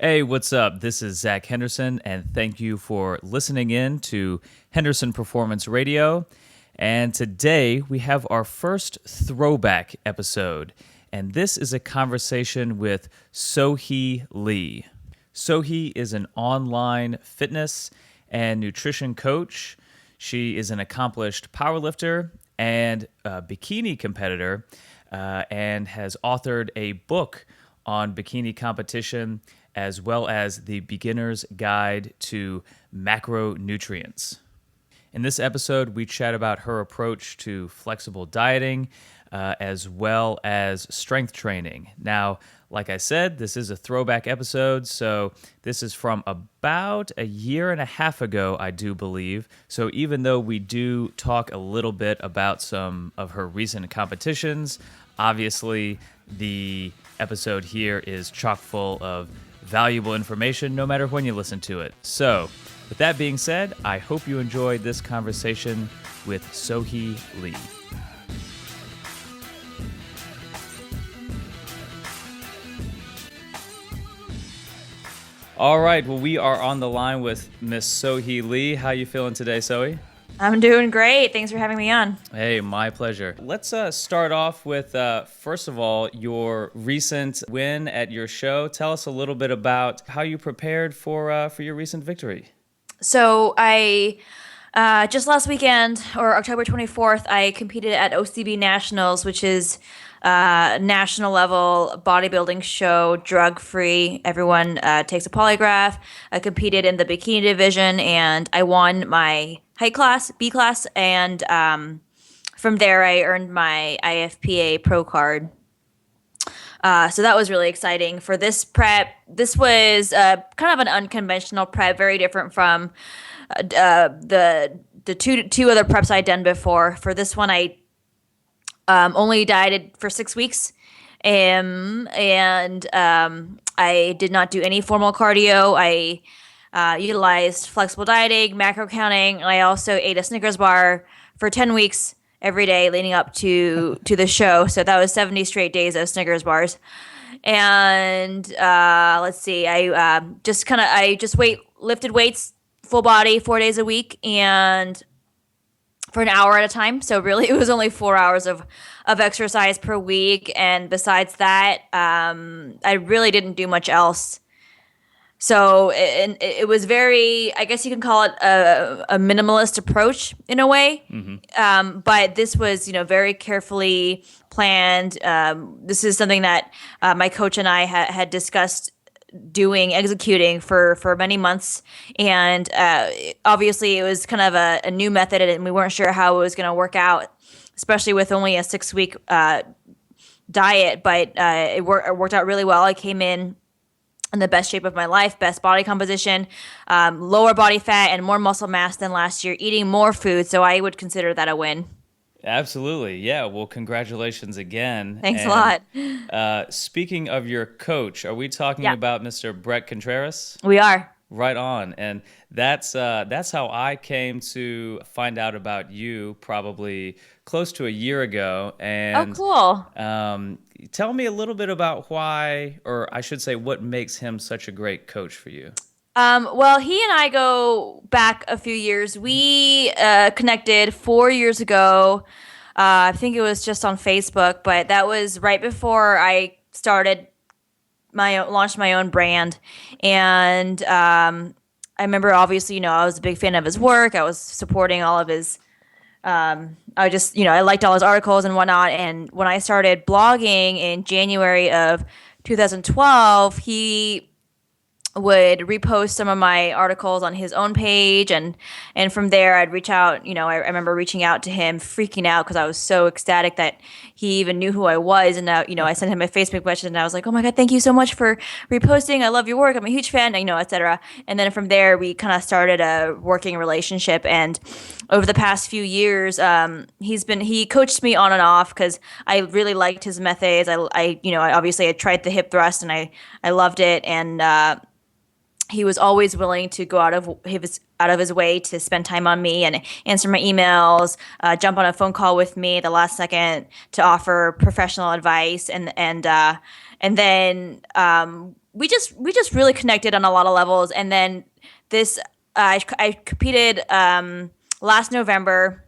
Hey, what's up? This is Zach Henderson, and thank you for listening in to Henderson Performance Radio. And today we have our first throwback episode, and this is a conversation with Sohee Lee. Sohee is an online fitness and nutrition coach. She is an accomplished powerlifter and a bikini competitor, and has authored a book on bikini competition, as well as the Beginner's Guide to Macronutrients. In this episode, we chat about her approach to flexible dieting, as well as strength training. Now, like I said, this is a throwback episode, so this is from about a year and a half ago, I do believe. So even though we do talk a little bit about some of her recent competitions, obviously the episode here is chock full of valuable information no matter when you listen to it. So, with that being said, I hope you enjoyed this conversation with Sohee Lee. All right, well, we are on the line with Miss Sohee Lee. How you feeling today, Sohee? I'm doing great. Thanks for having me on. Hey, my pleasure. Let's start off with, first of all, your recent win at your show. Tell us a little bit about how you prepared for your recent victory. So I just last weekend, or October 24th, I competed at OCB Nationals, which is national level bodybuilding show, drug free. Everyone takes a polygraph. I competed in the bikini division, and I won my height class, B class, and from there I earned my IFPA pro card. So that was really exciting. For this prep, this was kind of an unconventional prep, very different from the two other preps I'd done before. For this one, I only dieted for 6 weeks, and I did not do any formal cardio. I utilized flexible dieting, macro counting, and I also ate a Snickers bar for 10 weeks every day leading up to the show. So that was 70 straight days of Snickers bars. And let's see, I lifted weights full body 4 days a week and for an hour at a time. So really it was only 4 hours of exercise per week. And besides that, I really didn't do much else. So it was very, I guess you can call it a minimalist approach in a way. Mm-hmm. But this was, very carefully planned. This is something that my coach and I had discussed executing for many months. And obviously it was kind of a new method, and we weren't sure how it was going to work out, especially with only a 6-week diet. But it worked out really well. I came in the best shape of my life, best body composition, lower body fat, and more muscle mass than last year, eating more food. So I would consider that a win. Absolutely. Yeah. Well, congratulations again. Thanks a lot. Speaking of your coach, are we talking about Mr. Bret Contreras? We are. Right on. And that's how I came to find out about you probably close to a year ago. And oh, cool. Tell me a little bit about why, or I should say, what makes him such a great coach for you. Well, he and I go back a few years. We connected 4 years ago. I think it was just on Facebook, but that was right before I launched my own brand. And I remember, obviously, I was a big fan of his work. I was supporting all of his I liked all his articles and whatnot. And when I started blogging in January of 2012, he would repost some of my articles on his own page, and from there I'd reach out. I remember reaching out to him, freaking out because I was so ecstatic that he even knew who I was. And now, I sent him a Facebook message, and I was like, "Oh my God, thank you so much for reposting. I love your work. I'm a huge fan," etc. And then from there we kind of started a working relationship. And over the past few years, he coached me on and off because I really liked his methods. I obviously I tried the hip thrust, and I loved it. And he was always willing to go out of his way to spend time on me and answer my emails, jump on a phone call with me at the last second to offer professional advice. And then we just really connected on a lot of levels. And then this I competed last November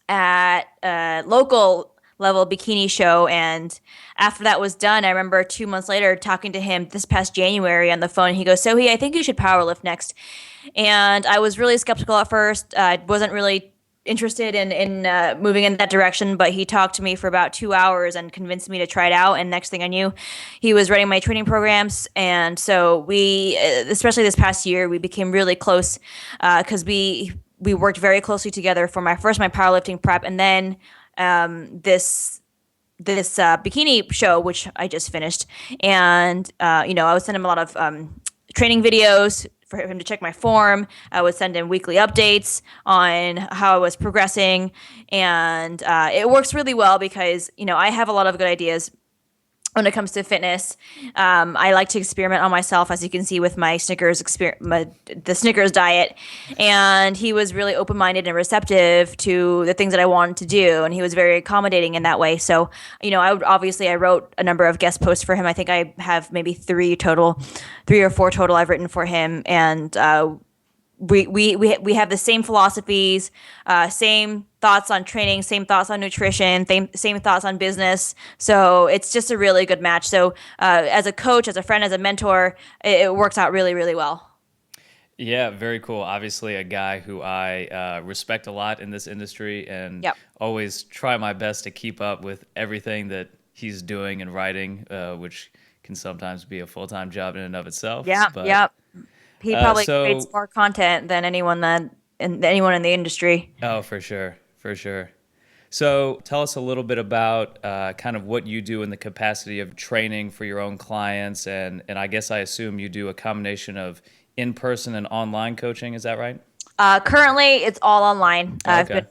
at a local level bikini show, and after that was done, I remember 2 months later talking to him this past January on the phone. He goes, "Sohee, I think you should powerlift next." And I was really skeptical at first. I wasn't really interested in moving in that direction, but he talked to me for about 2 hours and convinced me to try it out. And next thing I knew, he was writing my training programs. And so especially this past year, we became really close because we worked very closely together for my powerlifting prep, and then this bikini show, which I just finished. And I would send him a lot of training videos for him to check my form. I would send him weekly updates on how I was progressing, and it works really well because I have a lot of good ideas when it comes to fitness. I like to experiment on myself, as you can see with my the Snickers diet. And he was really open-minded and receptive to the things that I wanted to do, and he was very accommodating in that way. So, I wrote a number of guest posts for him. I think I have maybe three or four total I've written for him, and we have the same philosophies, same thoughts on training, same thoughts on nutrition, same thoughts on business. So it's just a really good match. So as a coach, as a friend, as a mentor, it works out really, really well. Yeah, very cool. Obviously, a guy who I respect a lot in this industry, and Yep. always try my best to keep up with everything that he's doing and writing, which can sometimes be a full-time job in and of itself. Yeah, But yep. He probably creates so, more content than anyone in the industry. oh, for sure, for sure. So tell us a little bit about kind of what you do in the capacity of training for your own clients, and I guess I assume you do a combination of in-person and online coaching. Is that right? Currently, it's all online. Oh, okay.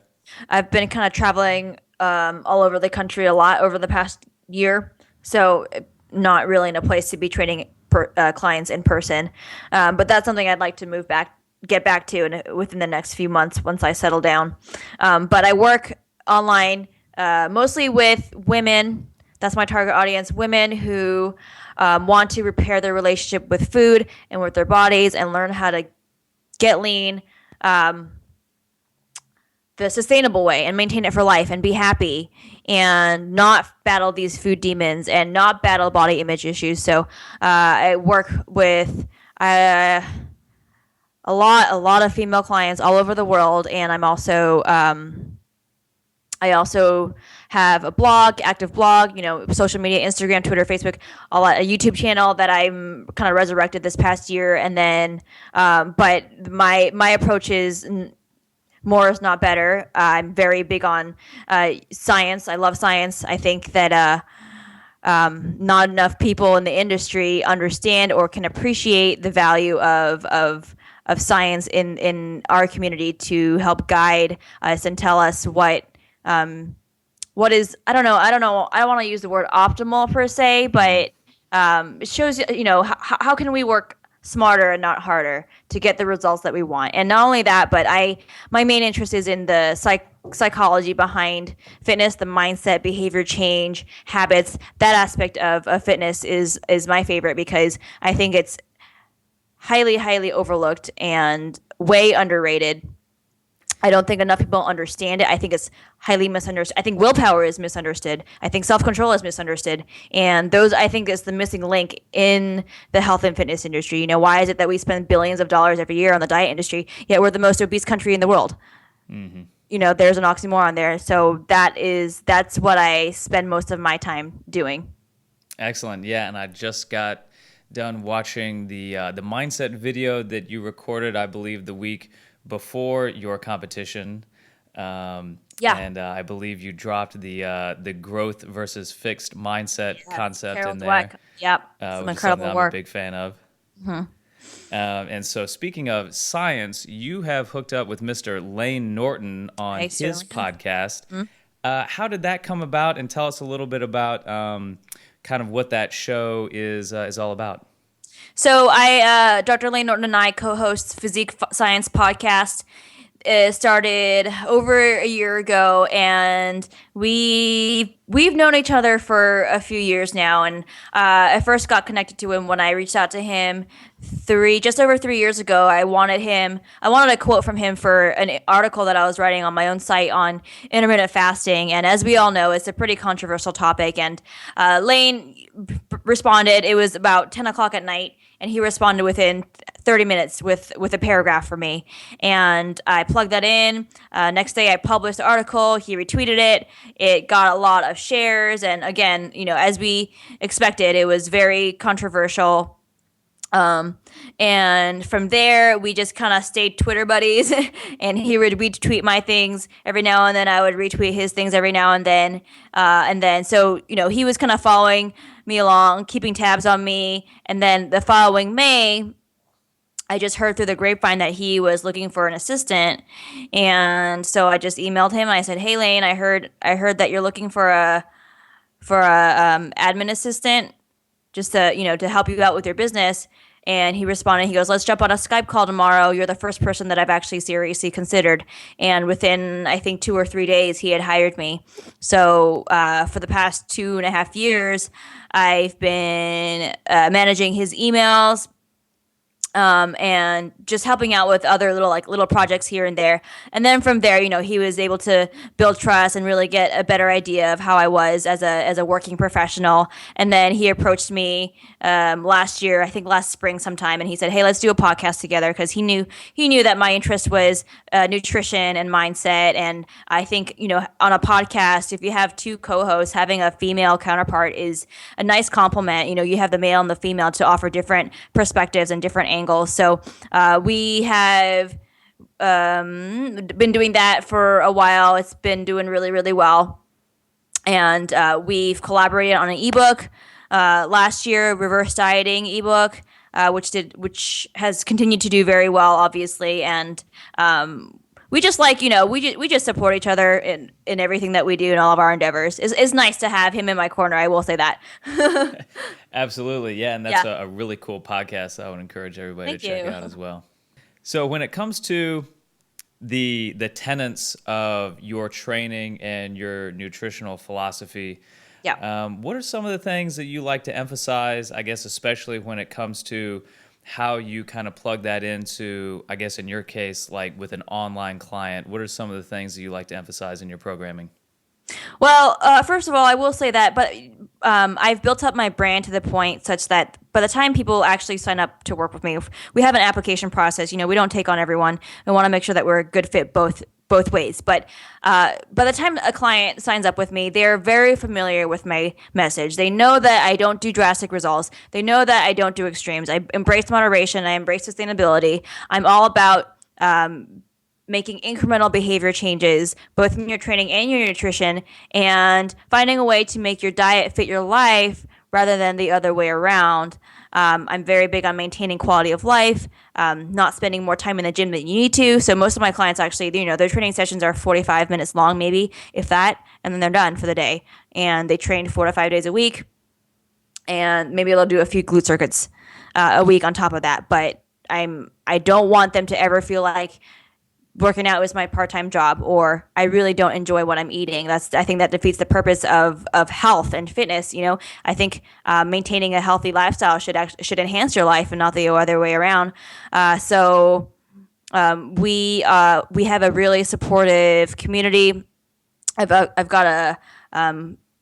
I've been kind of traveling all over the country a lot over the past year, so not really in a place to be training clients in person. But that's something I'd like to get back to within the next few months once I settle down. But I work online mostly with women. That's my target audience: women who want to repair their relationship with food and with their bodies and learn how to get lean the sustainable way and maintain it for life and be happy and not battle these food demons and not battle body image issues. So I work with a lot of female clients all over the world, and I also have a active blog, social media, Instagram, Twitter, Facebook, a YouTube channel that I'm kind of resurrected this past year. And then, but my approach is more is not better. I'm very big on science. I love science. I think that not enough people in the industry understand or can appreciate the value of science in our community to help guide us and tell us what is, I don't know, I don't want to use the word optimal per se, but it shows how can we work smarter and not harder to get the results that we want. And not only that, but my main interest is in the psychology behind fitness, the mindset, behavior change, habits. That aspect of fitness is my favorite because I think it's highly overlooked and way underrated. I don't think enough people understand it. I think it's highly misunderstood. I think willpower is misunderstood. I think self-control is misunderstood. And those, I think, is the missing link in the health and fitness industry. Why is it that we spend billions of dollars every year on the diet industry, yet we're the most obese country in the world? Mm-hmm. There's an oxymoron there. So that's what I spend most of my time doing. Excellent. Yeah, and I just got done watching the mindset video that you recorded, I believe, the week before your competition. Yeah. And I believe you dropped the growth versus fixed mindset concept Carol in Dweck. there. Yep. Some Some incredible incredible I'm work. a big fan of. Mm-hmm. And so speaking of science, you have hooked up with Mr. Lane Norton on his podcast. Mm-hmm. How did that come about? And tell us a little bit about kind of what that show is all about. So Dr. Lane Norton and I co-host Physique Science podcast. started over a year ago, and we've known each other for a few years now. And I first got connected to him when I reached out to him just over 3 years ago. I wanted a quote from him for an article that I was writing on my own site on intermittent fasting. And as we all know, it's a pretty controversial topic. And Lane responded. It was about 10 o'clock at night, and he responded within 30 minutes with a paragraph for me. And I plugged that in. Next day, I published the article. He retweeted it. It got a lot of shares. And again, as we expected, it was very controversial. And from there, we just kind of stayed Twitter buddies, and he would retweet my things every now and then. I would retweet his things every now and then. So, he was kind of following me along, keeping tabs on me. And then the following May, I just heard through the grapevine that he was looking for an assistant. And so I just emailed him and I said, "Hey Lane, I heard that you're looking for a admin assistant, just to help you out with your business." And he responded, he goes, "Let's jump on a Skype call tomorrow. You're the first person that I've actually seriously considered." And within, I think, 2 or 3 days, he had hired me. So for the past 2.5 years, I've been managing his emails, and just helping out with other little projects here and there. And then from there, he was able to build trust and really get a better idea of how I was as a working professional. And then he approached me last year, I think last spring sometime, and he said, "Hey, let's do a podcast together," because he knew that my interest was nutrition and mindset. And I think on a podcast, if you have two co-hosts, having a female counterpart is a nice compliment. You have the male and the female to offer different perspectives and different angles. So we have been doing that for a while. It's been doing really, really well. And we've collaborated on an ebook last year, reverse dieting ebook, which has continued to do very well, obviously. And we just we just support each other in everything that we do in all of our endeavors. It's nice to have him in my corner. I will say that. Absolutely. Yeah. And that's Yeah. a really cool podcast. I would encourage everybody Thank to check you. out as well. So when it comes to the tenets of your training and your nutritional philosophy, Yeah. what are some of the things that you like to emphasize, I guess, especially when it comes to how you kind of plug that into, I guess in your case, like with an online client? What are some of the things that you like to emphasize in your programming? Well, first of all, I will say that, but I've built up my brand to the point such that by the time people actually sign up to work with me, we have an application process. We don't take on everyone. We want to make sure that we're a good fit both ways. But by the time a client signs up with me, they're very familiar with my message. They know that I don't do drastic results. They know that I don't do extremes. I embrace moderation. I embrace sustainability. I'm all about making incremental behavior changes, both in your training and your nutrition, and finding a way to make your diet fit your life rather than the other way around. I'm very big on maintaining quality of life, not spending more time in the gym than you need to. So most of my clients actually, their training sessions are 45 minutes long, maybe, if that, and then they're done for the day. And they train 4 to 5 days a week, and maybe they'll do a few glute circuits a week on top of that. But I don't want them to ever feel like working out is my part-time job, or I really don't enjoy what I'm eating. I think that defeats the purpose of health and fitness. I think maintaining a healthy lifestyle should enhance your life and not the other way around. So we have a really supportive community. I've got a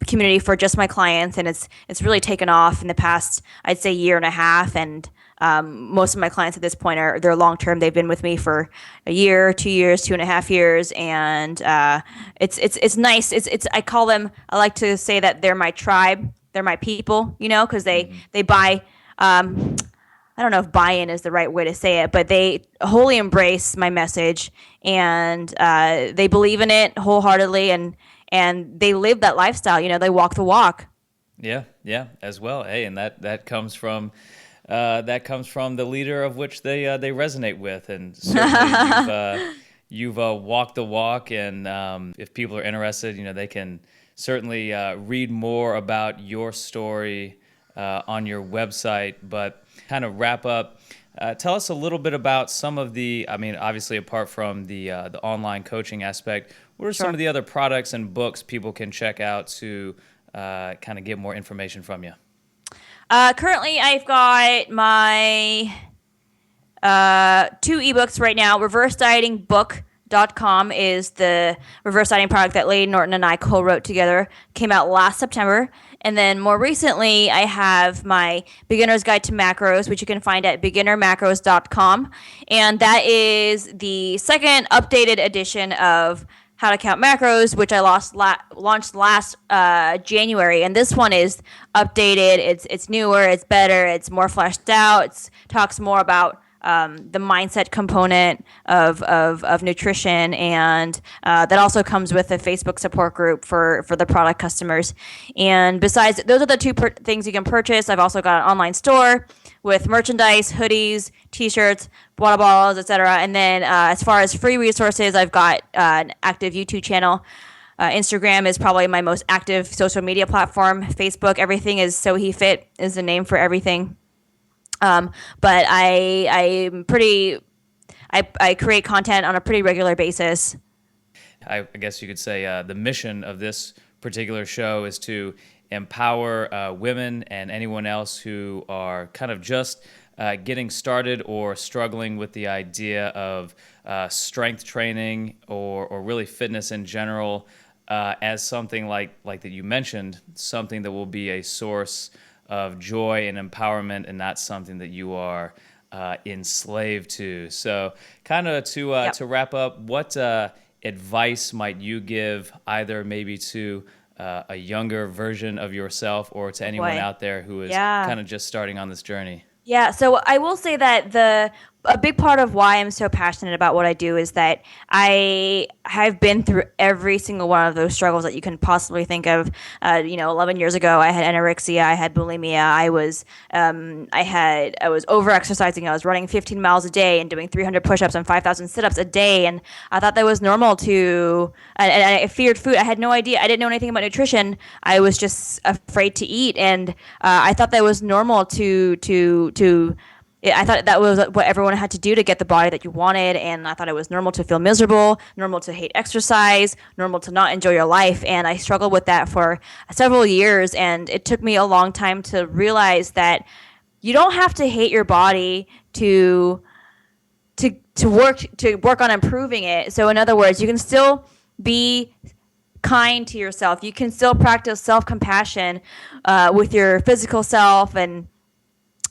community for just my clients, and it's really taken off in the past, I'd say, year and a half. And most of my clients at this point they're long term. They've been with me for a year, 2 years, 2.5 years, and it's nice. I like to say that they're my tribe. They're my people, because they buy. I don't know if buy-in is the right way to say it, but they wholly embrace my message, and they believe in it wholeheartedly, and they live that lifestyle. They walk the walk. Yeah, as well. Hey, and that comes from the leader of which they resonate with, and certainly you've walked the walk. And if people are interested, they can certainly read more about your story on your website. But kind of wrap up, Tell us a little bit about some of the, I mean, obviously apart from the online coaching aspect, what are some of Sure. the other products and books people can check out to kind of get more information from you? Currently, I've got my two ebooks right now. ReverseDietingBook.com is the reverse dieting product that Lady Norton and I co-wrote together. Came out last September. And then more recently, I have my Beginner's Guide to Macros, which you can find at beginnermacros.com. And that is the second updated edition of How to Count Macros, which I launched last January. And this one is updated. It's newer. It's better. It's more fleshed out. It talks more about the mindset component of nutrition, and that also comes with a Facebook support group for the product customers. And besides, those are the two things you can purchase. I've also got an online store with merchandise, hoodies, T-shirts, water bottles, etc. And then as far as free resources, I've got an active YouTube channel. Instagram is probably my most active social media platform. Facebook, everything is Sohee Fit is the name for everything. But I create content on a pretty regular basis. I guess you could say the mission of this particular show is to empower women and anyone else who are kind of just getting started or struggling with the idea of strength training or really fitness in general as something like that you mentioned, something that will be a source of joy and empowerment, and not something that you are enslaved to. So, kind of to wrap up, what advice might you give either maybe to a younger version of yourself or to anyone out there who is kind of just starting on this journey? Yeah, so I will say that a big part of why I'm so passionate about what I do is that I have been through every single one of those struggles that you can possibly think of. 11 years ago, I had anorexia, I had bulimia, I was over exercising. I was running 15 miles a day and doing 300 push-ups and 5,000 sit-ups a day, and I thought that was normal and I feared food. I had no idea. I didn't know anything about nutrition. I was just afraid to eat, and I thought that was normal I thought that was what everyone had to do to get the body that you wanted, and I thought it was normal to feel miserable, normal to hate exercise, normal to not enjoy your life, and I struggled with that for several years, and it took me a long time to realize that you don't have to hate your body to work on improving it. So in other words, you can still be kind to yourself. You can still practice self-compassion with your physical self, and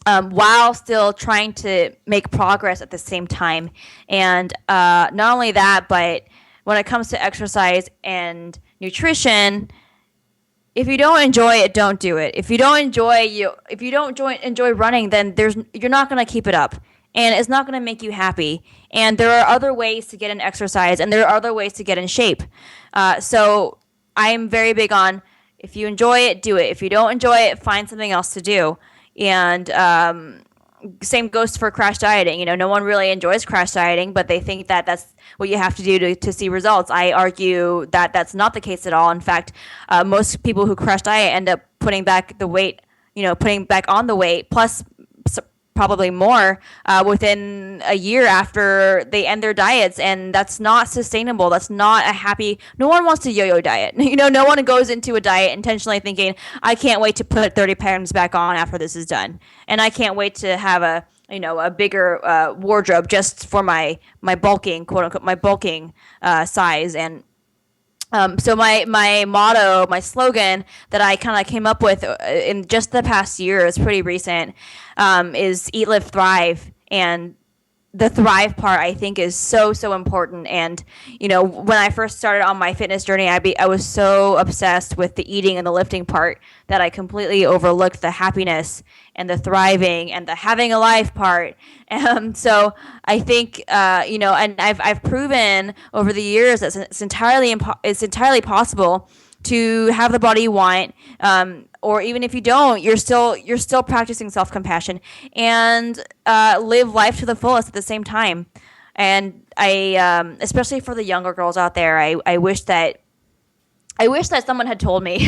while still trying to make progress at the same time. And not only that, but when it comes to exercise and nutrition, if you don't enjoy it, don't do it. If you don't enjoy running, then you're not going to keep it up, and it's not going to make you happy. And there are other ways to get in exercise, and there are other ways to get in shape. So I'm very big on, if you enjoy it, do it. If you don't enjoy it, find something else to do. And same goes for crash dieting. No one really enjoys crash dieting, but they think that that's what you have to do to see results. I argue that that's not the case at all. In fact, most people who crash diet end up putting back the weight, putting back on the weight, plus probably more within a year after they end their diets, and that's not sustainable. That's not a happy. No one wants to yo-yo diet. No one goes into a diet intentionally thinking, I can't wait to put 30 pounds back on after this is done, and I can't wait to have a bigger wardrobe just for my bulking, quote unquote, my bulking size. And so my motto, my slogan that I kind of came up with in just the past year, is pretty recent, is Eat, Live, Thrive. And the thrive part, I think, is so important. And when I first started on my fitness journey, I was so obsessed with the eating and the lifting part that I completely overlooked the happiness and the thriving and the having a life part. So I think and I've proven over the years that it's entirely possible to have the body you want, or even if you don't, you're still practicing self-compassion and live life to the fullest at the same time. And I especially for the younger girls out there, I wish that I wish that someone had told me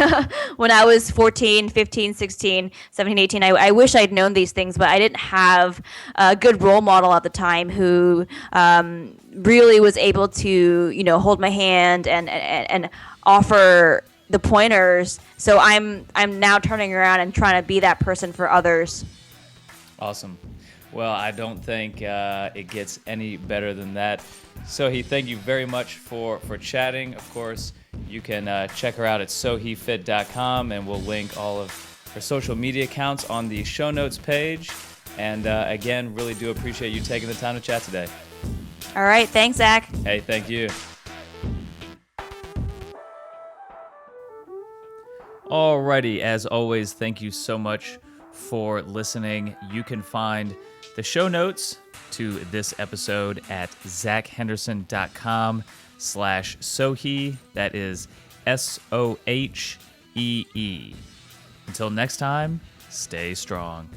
when I was 14, 15, 16, 17, 18. I wish I'd known these things, but I didn't have a good role model at the time who really was able to, hold my hand and offer the pointers. So I'm now turning around and trying to be that person for others. Awesome. Well, I don't think it gets any better than that. Sohee, thank you very much for chatting. Of course, you can check her out at soheefit.com, and we'll link all of her social media accounts on the show notes page. And again, really do appreciate you taking the time to chat today. All right. Thanks, Zach. Hey, thank you. Alrighty, as always, thank you so much for listening. You can find the show notes to this episode at zachhenderson.com/Sohee. That is Sohee. Until next time, stay strong.